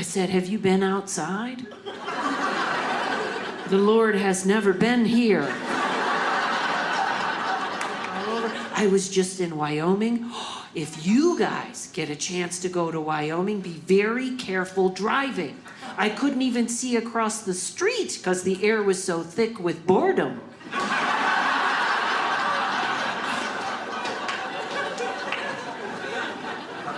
I said, have you been outside? The Lord has never been here. I was just in Wyoming. If you guys get a chance to go to Wyoming, be very careful driving. I couldn't even see across the street because the air was so thick with boredom.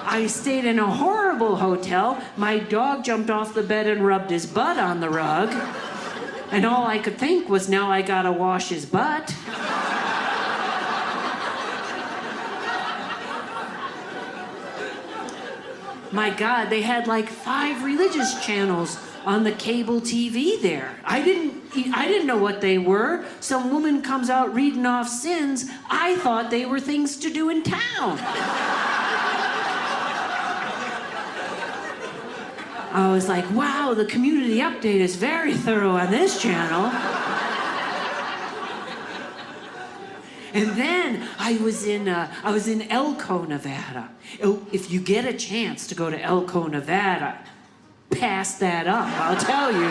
I stayed in a horrible hotel. My dog jumped off the bed and rubbed his butt on the rug. And all I could think was, now I gotta wash his butt. My God, they had like 5 religious channels on the cable TV there. I didn't know what they were. Some woman comes out reading off sins. I thought they were things to do in town. I was like, wow, the community update is very thorough on this channel. And then I was in Elko, Nevada. If you get a chance to go to Elko, Nevada, pass that up, I'll tell you.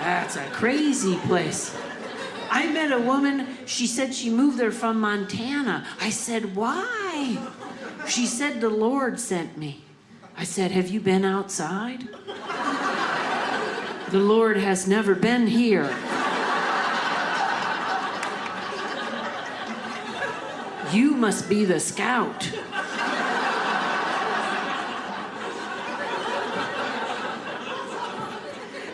That's a crazy place. I met a woman, she said she moved there from Montana. I said, why? She said, the Lord sent me. I said, have you been outside? The Lord has never been here. You must be the scout.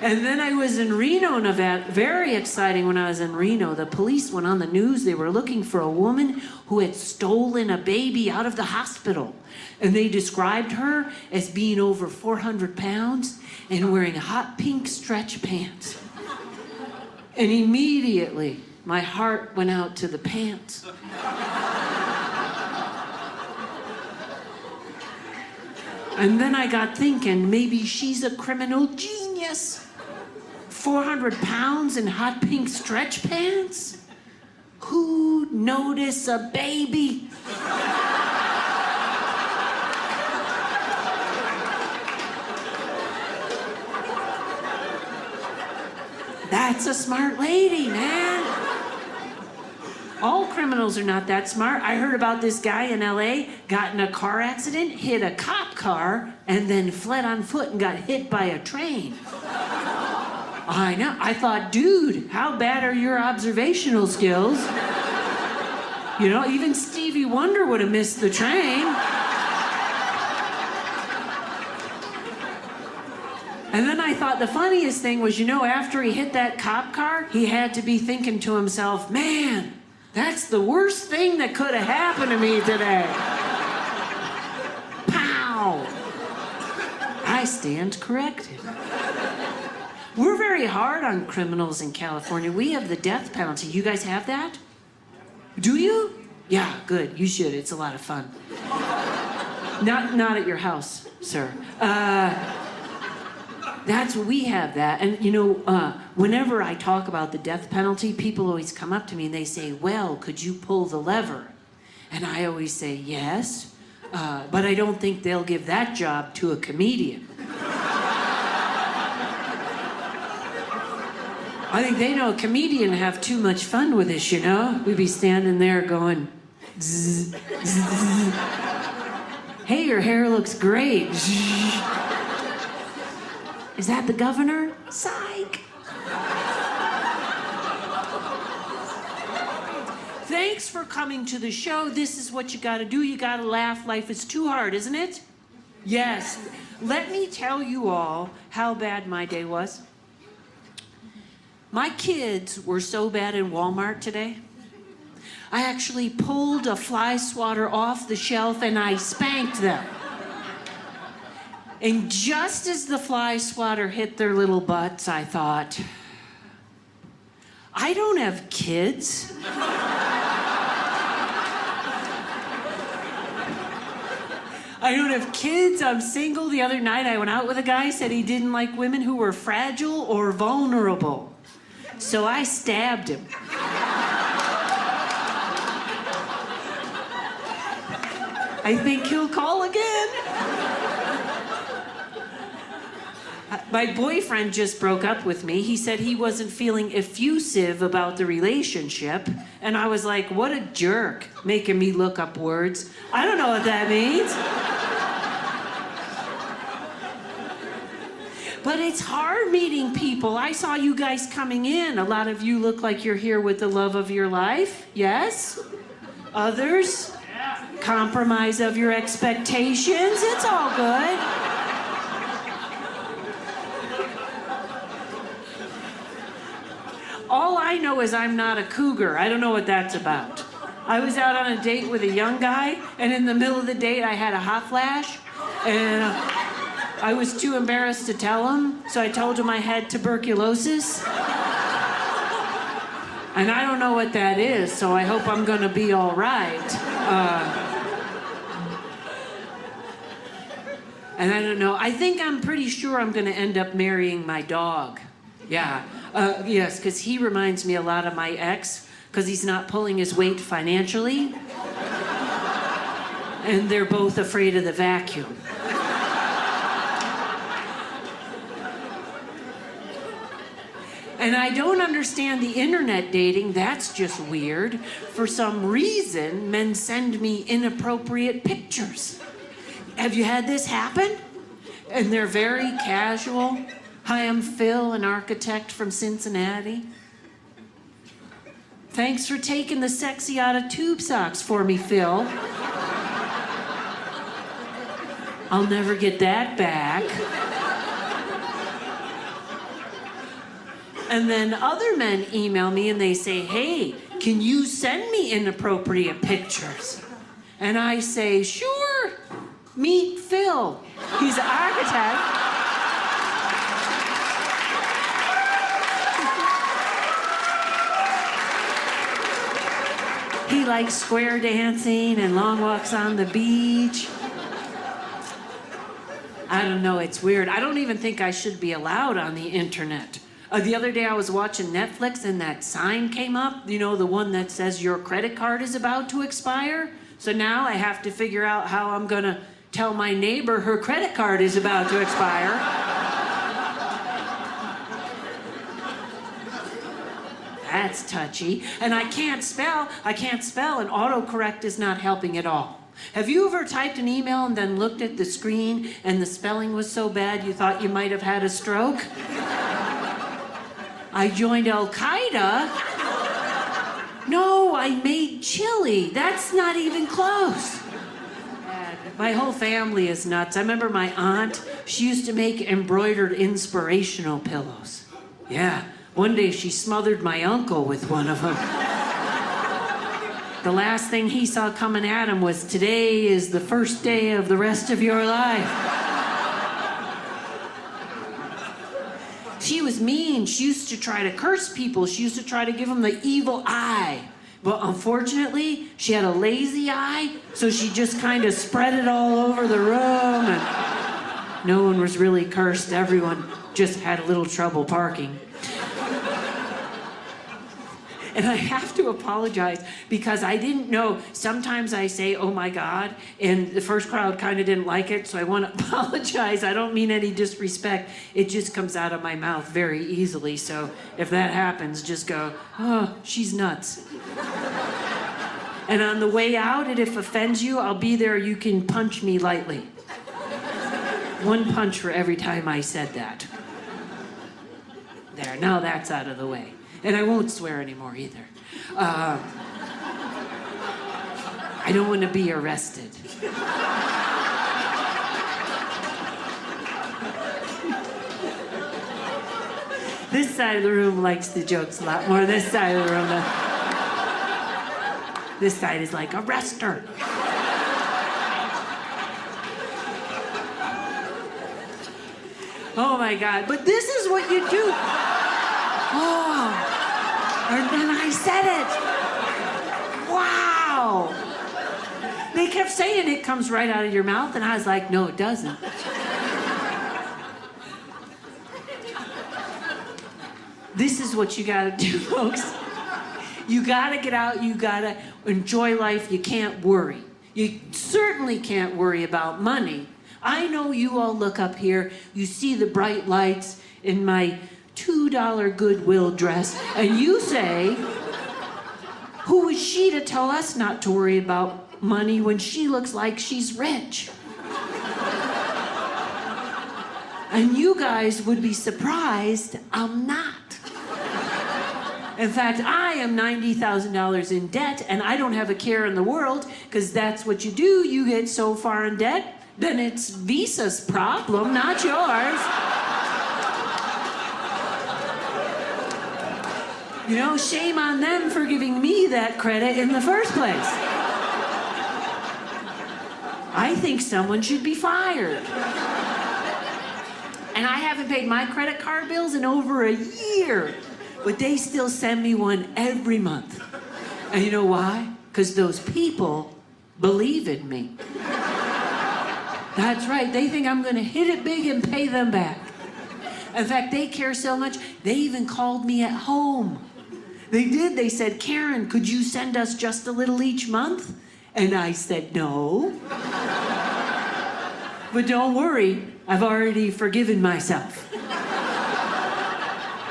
And then I was in Reno, Nevada. Very exciting when I was in Reno. The police went on the news. They were looking for a woman who had stolen a baby out of the hospital. And they described her as being over 400 pounds and wearing hot pink stretch pants. And immediately, my heart went out to the pants. And then I got thinking, maybe she's a criminal genius. 400 pounds in hot pink stretch pants? Who'd notice a baby? That's a smart lady, man. All criminals are not that smart. I heard about this guy in LA, got in a car accident, hit a cop car, and then fled on foot and got hit by a train. I know. I thought, dude, how bad are your observational skills? You know, even Stevie Wonder would have missed the train. And then I thought the funniest thing was, you know, after he hit that cop car, he had to be thinking to himself, man, that's the worst thing that could have happened to me today. Pow! I stand corrected. We're very hard on criminals in California. We have the death penalty. You guys have that? Do you? Yeah, good. You should. It's a lot of fun. Not at your house, sir. That's what we have that. And you know, whenever I talk about the death penalty, people always come up to me and they say, well, could you pull the lever? And I always say, yes, but I don't think they'll give that job to a comedian. I think they know a comedian have too much fun with this, you know? We'd be standing there going, zzz, zzz. Hey, your hair looks great. Is that the governor? Psych. Thanks for coming to the show. This is what you gotta do. You gotta laugh. Life is too hard, isn't it? Yes. Let me tell you all how bad my day was. My kids were so bad in Walmart today. I actually pulled a fly swatter off the shelf and I spanked them. And just as the fly swatter hit their little butts, I thought, I don't have kids. I don't have kids, I'm single. The other night I went out with a guy, said he didn't like women who were fragile or vulnerable. So I stabbed him. I think he'll call again. My boyfriend just broke up with me. He said he wasn't feeling effusive about the relationship. And I was like, what a jerk, making me look up words. I don't know what that means. But it's hard meeting people. I saw you guys coming in. A lot of you look like you're here with the love of your life. Yes? Others? Compromise of your expectations. It's all good. All I know is I'm not a cougar. I don't know what that's about. I was out on a date with a young guy, and in the middle of the date, I had a hot flash, and I was too embarrassed to tell him, so I told him I had tuberculosis. And I don't know what that is, so I hope I'm gonna be all right. And I don't know, I think I'm pretty sure I'm gonna end up marrying my dog. Yeah, yes, because he reminds me a lot of my ex, because he's not pulling his weight financially. And they're both afraid of the vacuum. And I don't understand the internet dating. That's just weird. For some reason, men send me inappropriate pictures. Have you had this happen? And they're very casual. Hi, I'm Phil, an architect from Cincinnati. Thanks for taking the sexy out of tube socks for me, Phil. I'll never get that back. And then other men email me and they say, hey, can you send me inappropriate pictures? And I say, sure, meet Phil. He's an architect. He likes square dancing and long walks on the beach. I don't know, it's weird. I don't even think I should be allowed on the internet. The other day I was watching Netflix and that sign came up, you know, the one that says your credit card is about to expire. So now I have to figure out how I'm gonna tell my neighbor her credit card is about to expire. That's touchy. And I can't spell, and autocorrect is not helping at all. Have you ever typed an email and then looked at the screen and the spelling was so bad you thought you might have had a stroke? I joined Al-Qaeda. No, I made chili. That's not even close. My whole family is nuts. I remember my aunt, she used to make embroidered inspirational pillows. Yeah, one day she smothered my uncle with one of them. The last thing he saw coming at him was, today is the first day of the rest of your life. She was mean. She used to try to curse people. She used to try to give them the evil eye. But unfortunately, she had a lazy eye, so she just kind of spread it all over the room. And no one was really cursed. Everyone just had a little trouble parking. And I have to apologize because I didn't know. Sometimes I say, oh my God, and the first crowd kind of didn't like it, so I want to apologize. I don't mean any disrespect. It just comes out of my mouth very easily. So if that happens, just go, oh, she's nuts. And on the way out, and if it offends you, I'll be there. You can punch me lightly. One punch for every time I said that. There, now that's out of the way. And I won't swear anymore either. I don't want to be arrested. This side of the room likes the jokes a lot more. This side of the room, this side is like, arrest her. Oh my God, but this is what you do. Oh. And then I said it. Wow. They kept saying it comes right out of your mouth, and I was like, no, it doesn't. This is what you gotta do, folks. You gotta get out, you gotta enjoy life, you can't worry. You certainly can't worry about money, I know you all look up here, you see the bright lights in my $2 Goodwill dress, and you say, who is she to tell us not to worry about money when she looks like she's rich? And you guys would be surprised I'm not. In fact, I am $90,000 in debt, and I don't have a care in the world, because that's what you do. You get so far in debt, then it's Visa's problem, not yours. You know, shame on them for giving me that credit in the first place. I think someone should be fired. And I haven't paid my credit card bills in over a year, but they still send me one every month. And you know why? Because those people believe in me. That's right, they think I'm gonna hit it big and pay them back. In fact, they care so much, they even called me at home. They did, they said, Karen, could you send us just a little each month? And I said, no. But don't worry, I've already forgiven myself.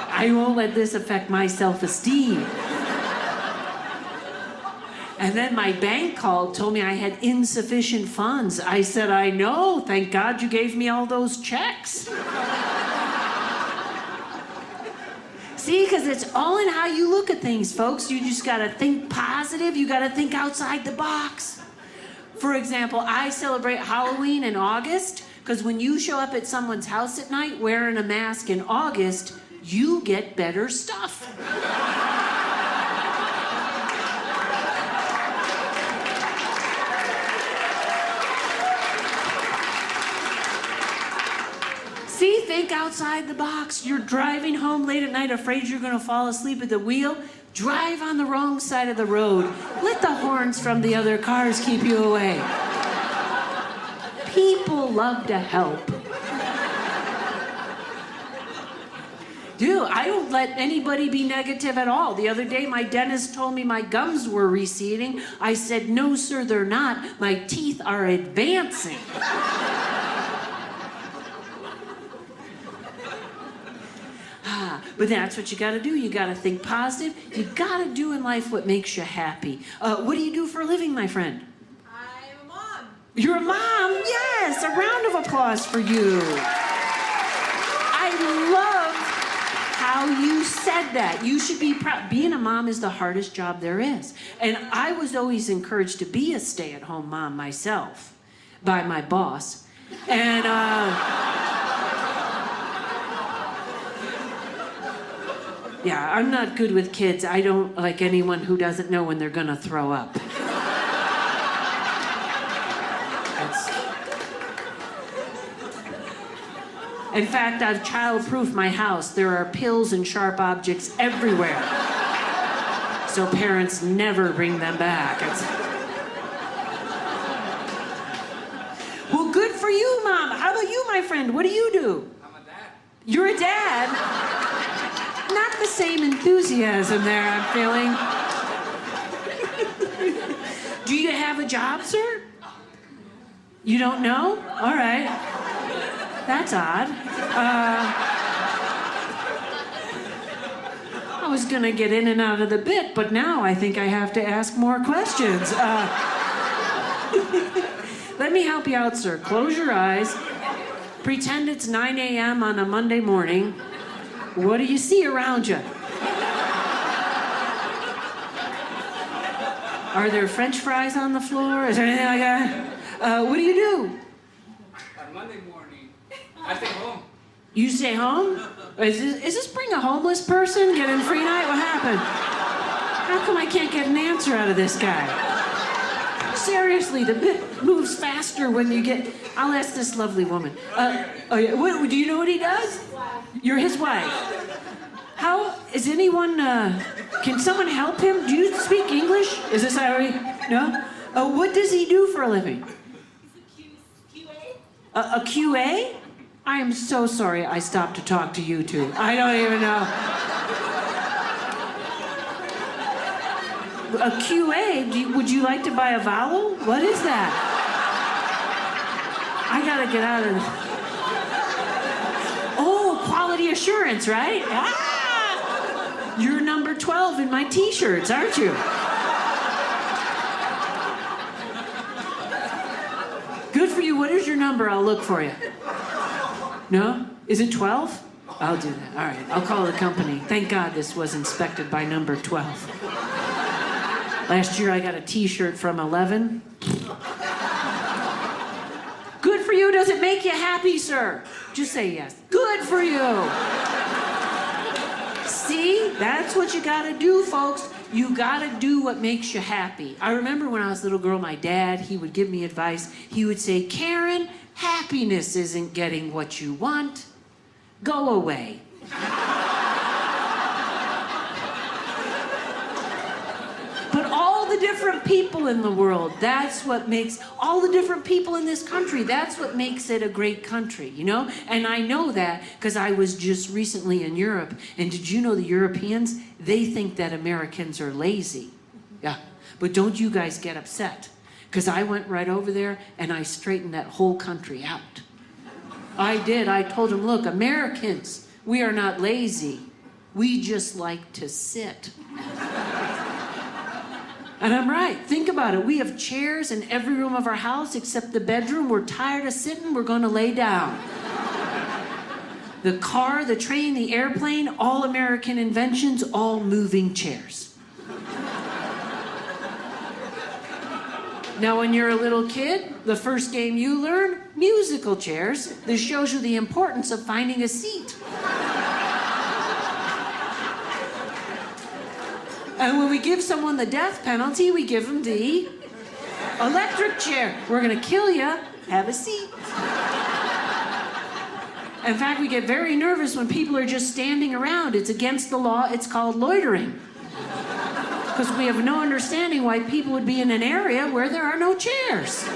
I won't let this affect my self-esteem. And then my bank called, told me I had insufficient funds. I said, I know, thank God you gave me all those checks. See, because it's all in how you look at things, folks. You just gotta think positive, you gotta think outside the box. For example, I celebrate Halloween in August, because when you show up at someone's house at night wearing a mask in August, you get better stuff. See, think outside the box. You're driving home late at night, afraid you're gonna fall asleep at the wheel. Drive on the wrong side of the road. Let the horns from the other cars keep you away. People love to help. Dude, I don't let anybody be negative at all. The other day, my dentist told me my gums were receding. I said, no, sir, they're not. My teeth are advancing. But that's what you gotta do. You gotta think positive. You gotta do in life what makes you happy. What do you do for a living, my friend? I'm a mom. You're a mom? Yes, a round of applause for you. I love how you said that. You should be proud. Being a mom is the hardest job there is. And I was always encouraged to be a stay-at-home mom myself by my boss. And yeah, I'm not good with kids. I don't like anyone who doesn't know when they're gonna throw up. In fact, I've child-proofed my house. There are pills and sharp objects everywhere. So parents never bring them back. Well, good for you, Mom. How about you, my friend? What do you do? I'm a dad. You're a dad? Not the same enthusiasm there, I'm feeling. Do you have a job, sir? You don't know? All right. That's odd. I was gonna get in and out of the bit, but now I think I have to ask more questions. Let me help you out, sir. Close your eyes. Pretend it's 9 a.m. on a Monday morning. What do you see around you? Are there French fries on the floor? Is there anything like that? What do you do? On Monday morning, I stay home. You stay home? Is this bring a homeless person? Get in free night? What happened? How come I can't get an answer out of this guy? Seriously, the bit moves faster when you get... I'll ask this lovely woman. Oh yeah, do you know what he does? You're his wife. How, is anyone, can someone help him? Do you speak English? Is this how he, no? What does he do for a living? He's a QA. A QA? I am so sorry I stopped to talk to you two. I don't even know. A QA? Would you like to buy a vowel? What is that? I gotta get out of this. Oh, quality assurance, right? Ah! You're number 12 in my t-shirts, aren't you? Good for you. What is your number? I'll look for you. No? Is it 12? I'll do that. All right. I'll call the company. Thank God this was inspected by number 12. Last year I got a t-shirt from 11. Good for you. Does it make you happy, sir? Just say yes. Good for you. See? That's what you gotta do, folks. You gotta do what makes you happy. I remember when I was a little girl, my dad, he would give me advice. He would say, Karen, happiness isn't getting what you want. Go away. But all the different people in the world, that's what makes, all the different people in this country, that's what makes it a great country, you know? And I know that because I was just recently in Europe, and did you know the Europeans, they think that Americans are lazy. Yeah, but don't you guys get upset, because I went right over there and I straightened that whole country out. I did. I told them, look, Americans, we are not lazy. We just like to sit. And I'm right. Think about it. We have chairs in every room of our house except the bedroom. We're tired of sitting. We're going to lay down. The car, the train, the airplane, all American inventions, all moving chairs. Now, when you're a little kid, the first game you learn, musical chairs. This shows you the importance of finding a seat. And when we give someone the death penalty, we give them the electric chair. We're gonna kill you, have a seat. In fact, we get very nervous when people are just standing around. It's against the law, it's called loitering. Because we have no understanding why people would be in an area where there are no chairs.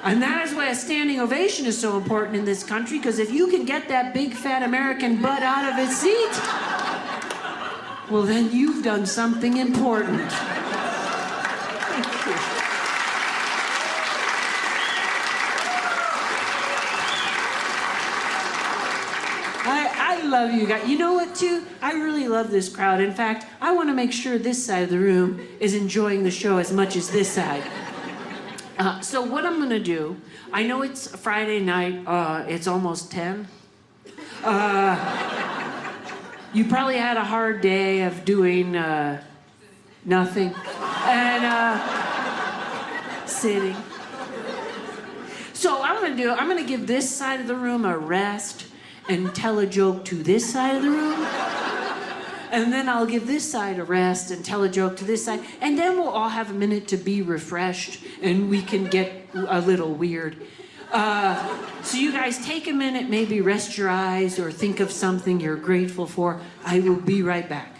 And that is why a standing ovation is so important in this country, because if you can get that big fat American butt out of his seat, well, then you've done something important. Thank you. I love you guys. You know what, too? I really love this crowd. In fact, I want to make sure this side of the room is enjoying the show as much as this side. So what I'm going to do, I know it's Friday night. It's almost 10. You probably had a hard day of doing nothing and sitting. So what I'm going to do, I'm going to give this side of the room a rest and tell a joke to this side of the room. And then I'll give this side a rest and tell a joke to this side. And then we'll all have a minute to be refreshed and we can get a little weird. So you guys take a minute, maybe rest your eyes or think of something you're grateful for. I will be right back.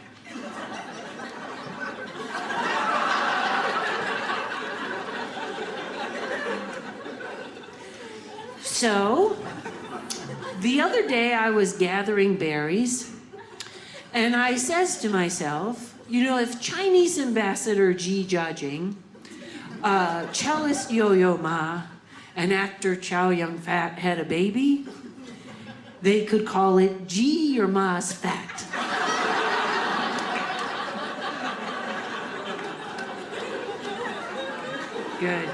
So, the other day I was gathering berries, and I says to myself, you know, if Chinese ambassador Xi Jinping, cellist Yo-Yo Ma, and actor Chow Yun-fat had a baby, they could call it G your Ma's fat. Good.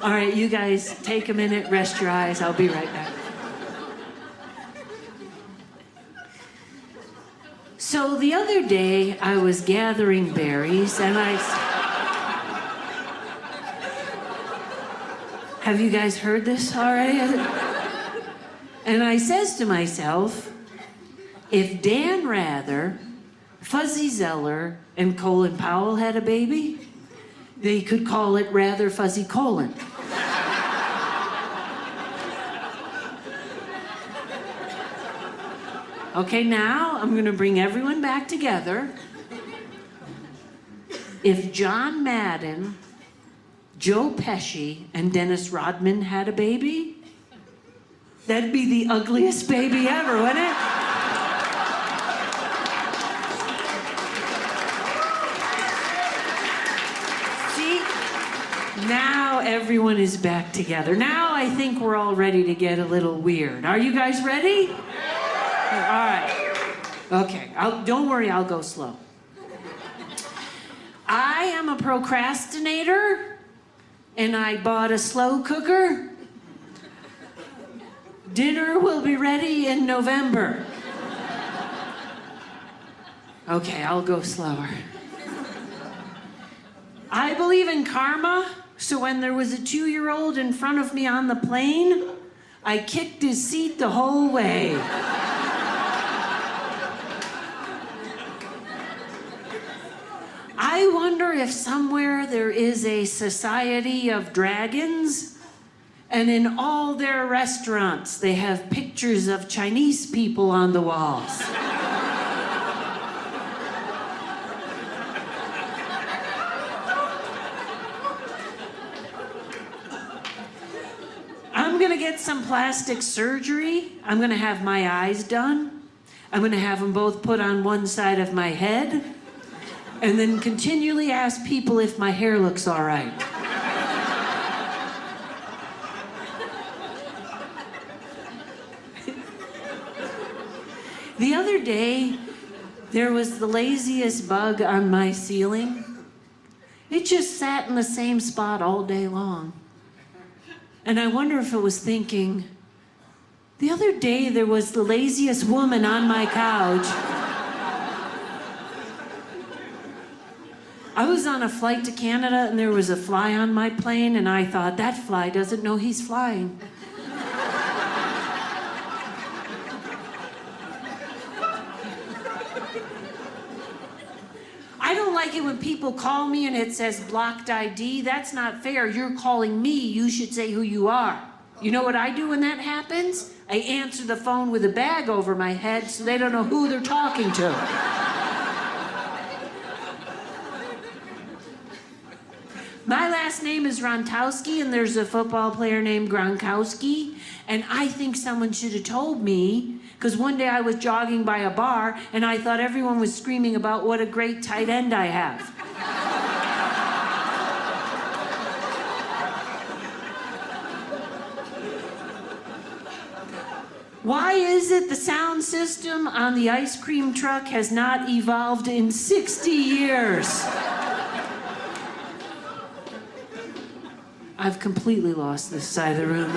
All right, you guys take a minute, rest your eyes. I'll be right back. So the other day, I was gathering berries, and have you guys heard this already? And I says to myself, if Dan Rather, Fuzzy Zeller, and Colin Powell had a baby, they could call it Rather Fuzzy Colin. Okay, now I'm gonna bring everyone back together. If John Madden, Joe Pesci, and Dennis Rodman had a baby, that'd be the ugliest baby ever, wouldn't it? See? Now everyone is back together. Now I think we're all ready to get a little weird. Are you guys ready? All right. Okay, don't worry, I'll go slow. I am a procrastinator, and I bought a slow cooker. Dinner will be ready in November. Okay, I'll go slower. I believe in karma, so when there was a 2-year-old in front of me on the plane, I kicked his seat the whole way. I wonder if somewhere there is a society of dragons, and in all their restaurants they have pictures of Chinese people on the walls. I'm gonna get some plastic surgery. I'm gonna have my eyes done. I'm gonna have them both put on one side of my head, and then continually ask people if my hair looks all right. The other day, there was the laziest bug on my ceiling. It just sat in the same spot all day long. And I wonder if it was thinking, the other day there was the laziest woman on my couch. I was on a flight to Canada and there was a fly on my plane, and I thought, that fly doesn't know he's flying. I don't like it when people call me and it says blocked ID. That's not fair. You're calling me. You should say who you are. You know what I do when that happens? I answer the phone with a bag over my head so they don't know who they're talking to. My last name is Rontowski, and there's a football player named Gronkowski, and I think someone should have told me, because one day I was jogging by a bar and I thought everyone was screaming about what a great tight end I have. Why is it the sound system on the ice cream truck has not evolved in 60 years? I've completely lost this side of the room.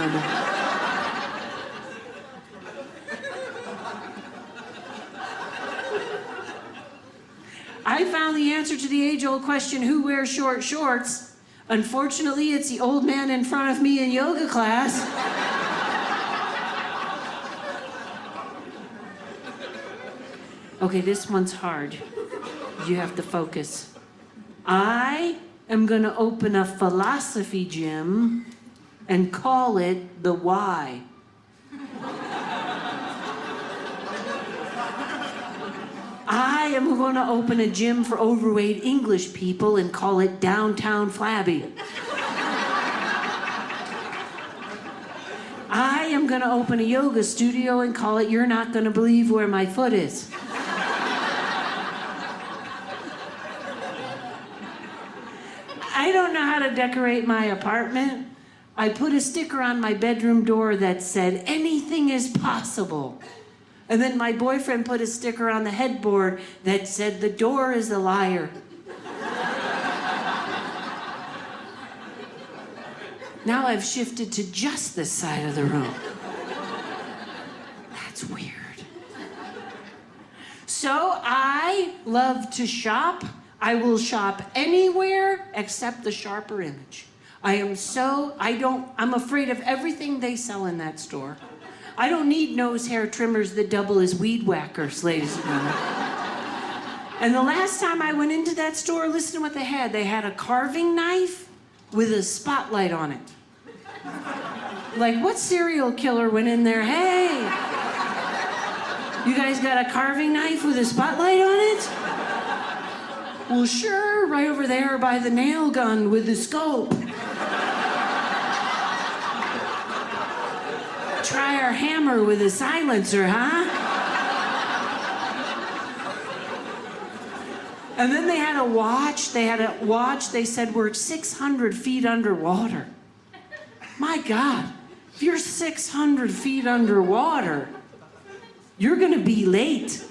I found the answer to the age-old question, who wears short shorts? Unfortunately, it's the old man in front of me in yoga class. Okay, this one's hard. You have to focus. I am gonna open a philosophy gym and call it the Why. I am going to open a gym for overweight English people and call it Downtown Flabby. I am going to open a yoga studio and call it You're Not Going to Believe Where My Foot Is. I don't know how to decorate my apartment. I put a sticker on my bedroom door that said, anything is possible. And then my boyfriend put a sticker on the headboard that said, the door is a liar. Now I've shifted to just this side of the room. That's weird. So I love to shop. I will shop anywhere except the Sharper Image. I'm afraid of everything they sell in that store. I don't need nose hair trimmers that double as weed whackers, ladies and gentlemen. And the last time I went into that store, listen to what they had. They had a carving knife with a spotlight on it. Like, what serial killer went in there? Hey, you guys got a carving knife with a spotlight on it? Well, sure, right over there by the nail gun with the scope. Try our hammer with a silencer, huh? And then they had a watch. They said we're 600 feet underwater. My God, if you're 600 feet underwater, you're gonna be late.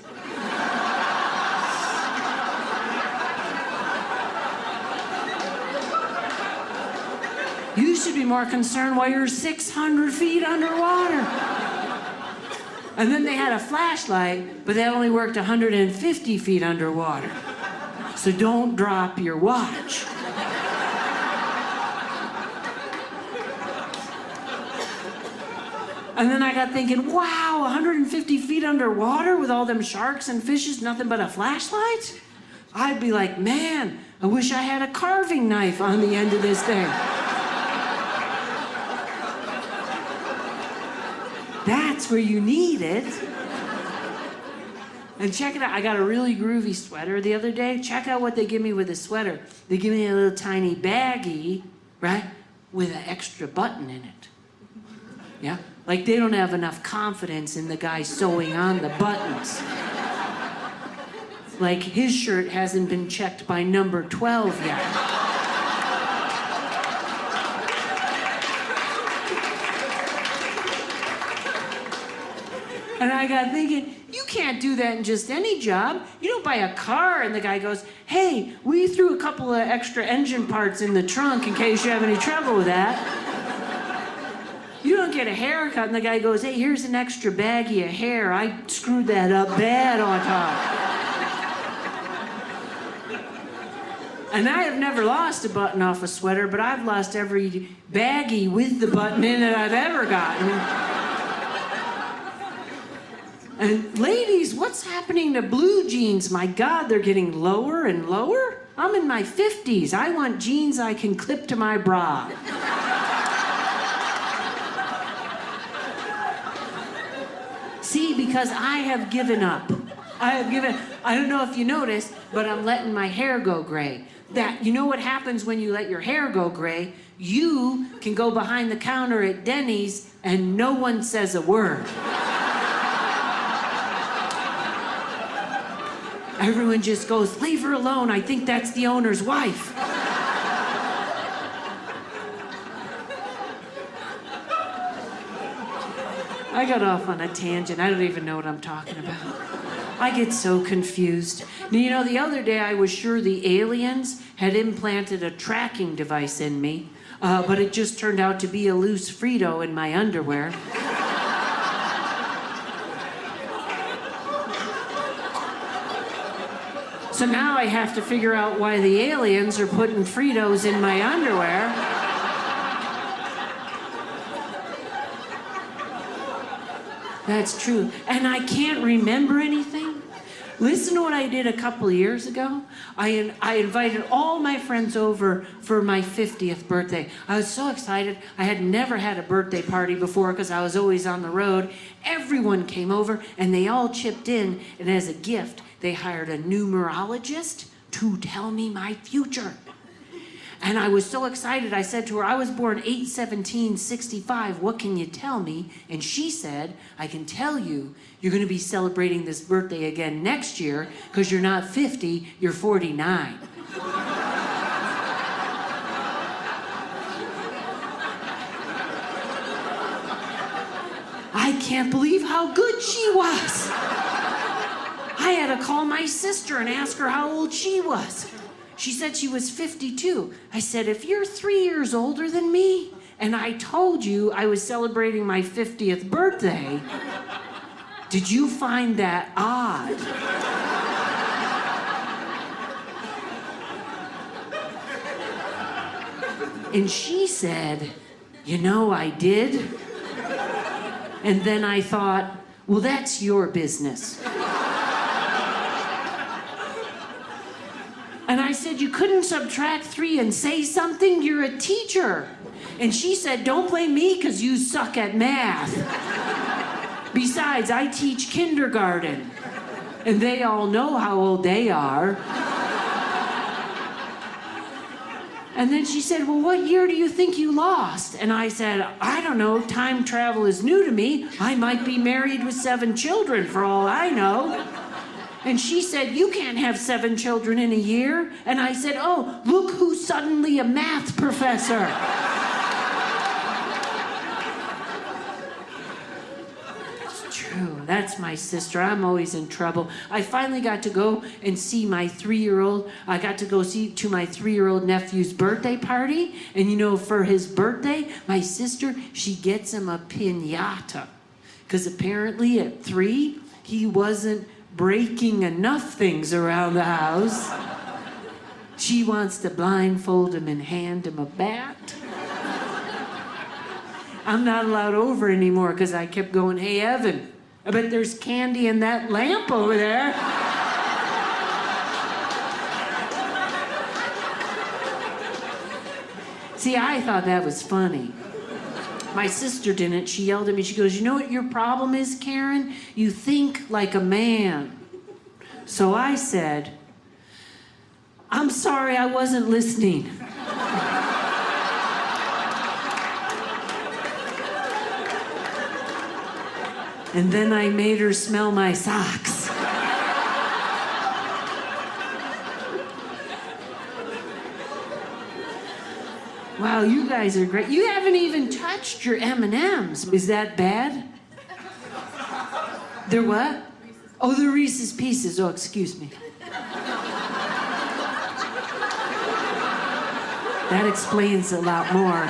You should be more concerned while you're 600 feet underwater. And then they had a flashlight, but that only worked 150 feet underwater. So don't drop your watch. And then I got thinking, wow, 150 feet underwater with all them sharks and fishes, nothing but a flashlight? I'd be like, man, I wish I had a carving knife on the end of this thing. That's where you need it. And check it out, I got a really groovy sweater the other day. Check out what they give me with a sweater. They give me a little tiny baggie, right, with an extra button in it. Yeah? Like they don't have enough confidence in the guy sewing on the buttons. Like his shirt hasn't been checked by number 12 yet. And I got thinking, you can't do that in just any job. You don't buy a car and the guy goes, hey, we threw a couple of extra engine parts in the trunk in case you have any trouble with that. You don't get a haircut and the guy goes, hey, here's an extra baggie of hair. I screwed that up bad on top. And I have never lost a button off a sweater, but I've lost every baggie with the button in it I've ever gotten. And ladies, what's happening to blue jeans? My God, they're getting lower and lower. I'm in my 50s. I want jeans I can clip to my bra. See, because I have given up. I don't know if you noticed, but I'm letting my hair go gray. You know what happens when you let your hair go gray? You can go behind the counter at Denny's and no one says a word. Everyone just goes, leave her alone. I think that's the owner's wife. I got off on a tangent. I don't even know what I'm talking about. I get so confused. You know, the other day I was sure the aliens had implanted a tracking device in me, but it just turned out to be a loose Frito in my underwear. So now I have to figure out why the aliens are putting Fritos in my underwear. That's true. And I can't remember anything. Listen to what I did a couple of years ago. I invited all my friends over for my 50th birthday. I was so excited. I had never had a birthday party before because I was always on the road. Everyone came over and they all chipped in. And as a gift, they hired a numerologist to tell me my future. And I was so excited, I said to her, I was born 8/17/65, what can you tell me? And she said, I can tell you, you're gonna be celebrating this birthday again next year, because you're not 50, you're 49. I can't believe how good she was. I had to call my sister and ask her how old she was. She said she was 52. I said, if you're 3 years older than me, and I told you I was celebrating my 50th birthday, did you find that odd? And she said, you know, I did. And then I thought, well, that's your business. And I said, you couldn't subtract 3 and say something? You're a teacher. And she said, don't blame me because you suck at math. Besides, I teach kindergarten. And they all know how old they are. And then she said, well, what year do you think you lost? And I said, I don't know. Time travel is new to me. I might be married with 7 children for all I know. And she said, you can't have 7 children in a year. And I said, oh, look who's suddenly a math professor. That's my sister. I'm always in trouble. I finally got to go and see my 3-year-old. I got to go to my 3-year-old nephew's birthday party. And you know, for his birthday, my sister, she gets him a piñata. Because apparently at 3, he wasn't breaking enough things around the house. She wants to blindfold him and hand him a bat. I'm not allowed over anymore because I kept going, hey, Evan, I bet there's candy in that lamp over there. See, I thought that was funny. My sister didn't. She yelled at me. She goes, you know what your problem is, Karen? You think like a man. So I said, I'm sorry, I wasn't listening. And then I made her smell my socks. Wow, you guys are great. You haven't even touched your M&Ms. Is that bad? They're what? Oh, the Reese's Pieces. Oh, excuse me. That explains a lot more.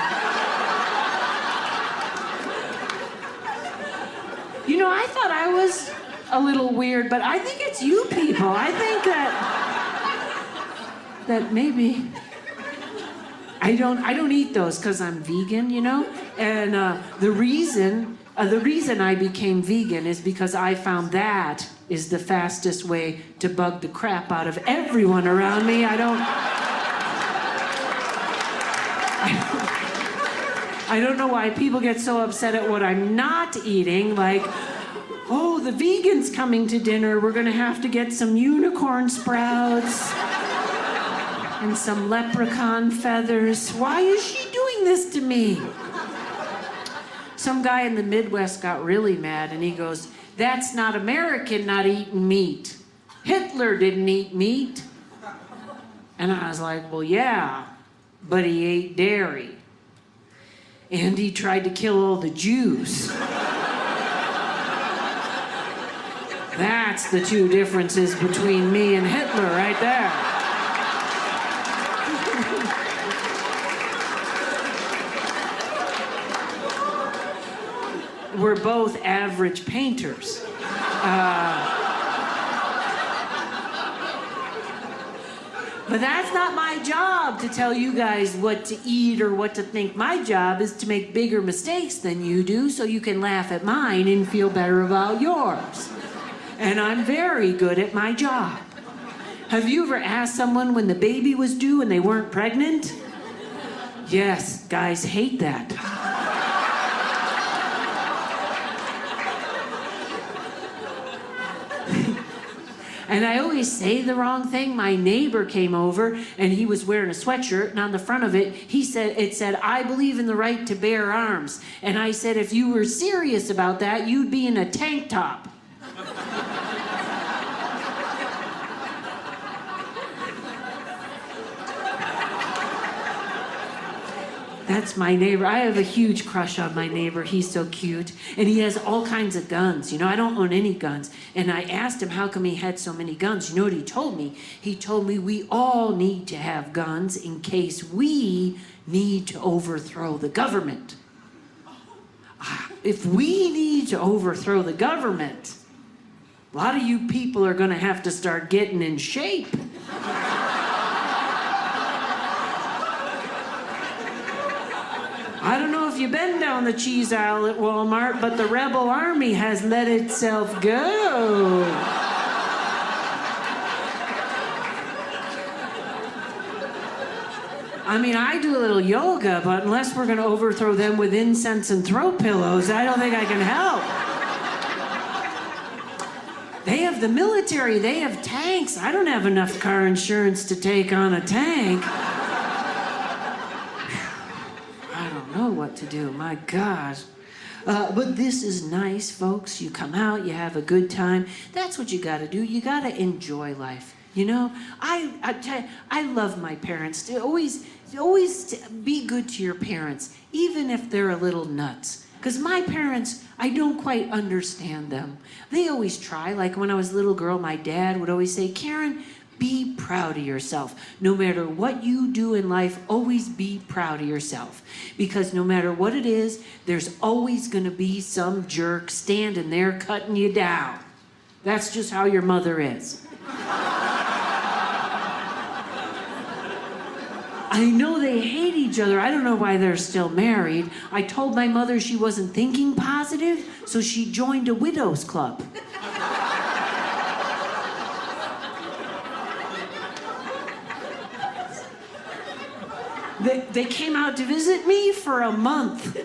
You know, I thought I was a little weird, but I think it's you people. I think that maybe I don't eat those because I'm vegan, you know? And the reason I became vegan is because I found that is the fastest way to bug the crap out of everyone around me. I don't know why people get so upset at what I'm not eating, like, oh, the vegan's coming to dinner, we're gonna have to get some unicorn sprouts and some leprechaun feathers. Why is she doing this to me? Some guy in the Midwest got really mad and he goes, that's not American not eating meat. Hitler didn't eat meat. And I was like, well, yeah, but he ate dairy. And he tried to kill all the Jews. That's the two differences between me and Hitler right there. We're both average painters. But that's not my job to tell you guys what to eat or what to think. My job is to make bigger mistakes than you do so you can laugh at mine and feel better about yours. And I'm very good at my job. Have you ever asked someone when the baby was due and they weren't pregnant? Yes, guys hate that. And I always say the wrong thing. My neighbor came over and he was wearing a sweatshirt, and on the front of it, it said, I believe in the right to bear arms. And I said, if you were serious about that, you'd be in a tank top. That's my neighbor. I have a huge crush on my neighbor. He's so cute. And he has all kinds of guns. You know, I don't own any guns. And I asked him how come he had so many guns. You know what he told me? He told me we all need to have guns in case we need to overthrow the government. If we need to overthrow the government, a lot of you people are going to have to start getting in shape. I don't know if you've been down the cheese aisle at Walmart, but the rebel army has let itself go. I mean, I do a little yoga, but unless we're going to overthrow them with incense and throw pillows, I don't think I can help. They have the military, they have tanks. I don't have enough car insurance to take on a tank. What to do, my God. But this is nice, folks. You come out, you have a good time. That's what you got to do. You got to enjoy life. You know, I tell you, I love my parents. Always be good to your parents, even if they're a little nuts. Because my parents, I don't quite understand them. They always try. Like when I was a little girl, my dad would always say, Karen, be proud of yourself. No matter what you do in life, always be proud of yourself. Because no matter what it is, there's always going to be some jerk standing there cutting you down. That's just how your mother is. I know they hate each other. I don't know why they're still married. I told my mother she wasn't thinking positive, so she joined a widow's club. They came out to visit me for a month.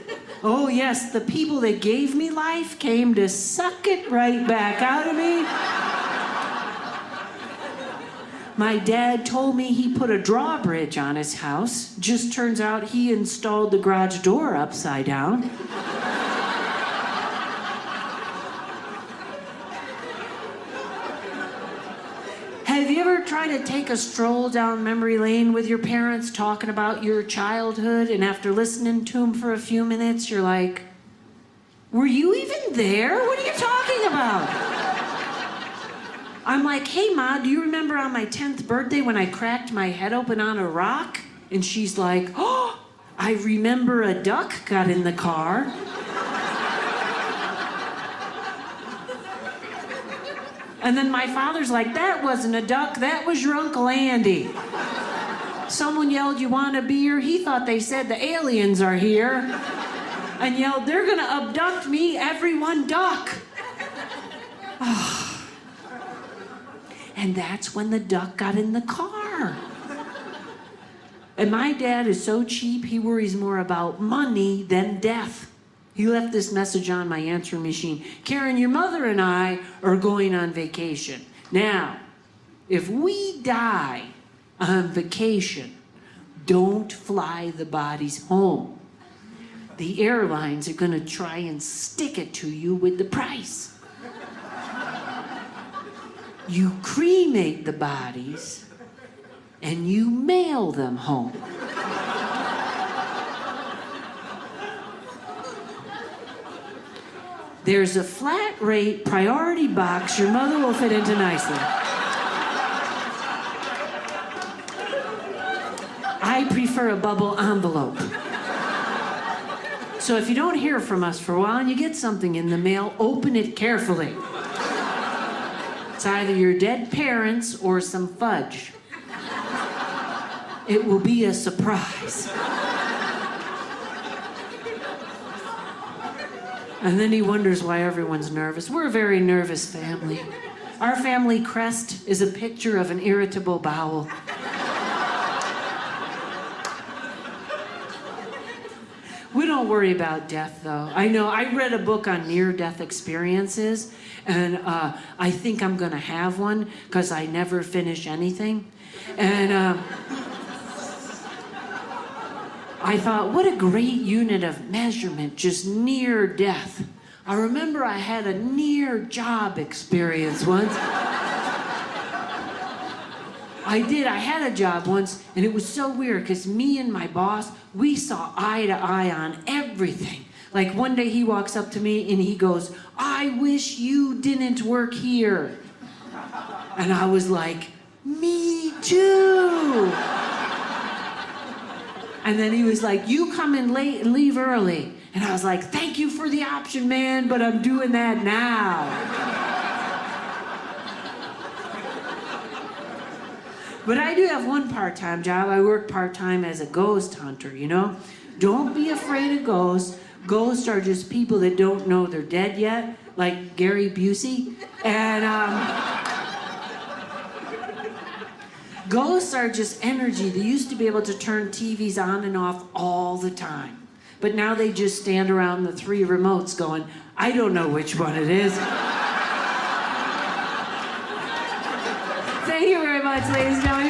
Oh yes, the people that gave me life came to suck it right back out of me. My dad told me he put a drawbridge on his house. Just turns out he installed the garage door upside down. Have you ever tried to take a stroll down memory lane with your parents talking about your childhood, and after listening to them for a few minutes, you're like, were you even there? What are you talking about? I'm like, hey, Ma, do you remember on my 10th birthday when I cracked my head open on a rock? And she's like, oh, I remember a duck got in the car. And then my father's like, that wasn't a duck, that was your Uncle Andy. Someone yelled, you want a beer? He thought they said the aliens are here. And yelled, they're gonna abduct me, everyone duck. And that's when the duck got in the car. And my dad is so cheap, he worries more about money than death. He left this message on my answering machine. Karen, your mother and I are going on vacation. Now, if we die on vacation, don't fly the bodies home. The airlines are gonna try and stick it to you with the price. You cremate the bodies and you mail them home. There's a flat rate priority box your mother will fit into nicely. I prefer a bubble envelope. So if you don't hear from us for a while and you get something in the mail, open it carefully. It's either your dead parents or some fudge. It will be a surprise. And then he wonders why everyone's nervous. We're a very nervous family. Our family crest is a picture of an irritable bowel. We don't worry about death, though. I know, I read a book on near-death experiences, and I think I'm gonna have one, because I never finish anything. And I thought, what a great unit of measurement, just near death. I remember I had a near job experience once. I did. I had a job once, and it was so weird because me and my boss, we saw eye to eye on everything. Like one day he walks up to me and he goes, I wish you didn't work here. And I was like, me too. And then he was like, you come in late and leave early. And I was like, thank you for the option, man, but I'm doing that now. But I do have one part-time job. I work part-time as a ghost hunter, you know? Don't be afraid of ghosts. Ghosts are just people that don't know they're dead yet, like Gary Busey. And ghosts are just energy. They used to be able to turn TVs on and off all the time. But now they just stand around the 3 remotes going, I don't know which one it is. Thank you very much, ladies and gentlemen.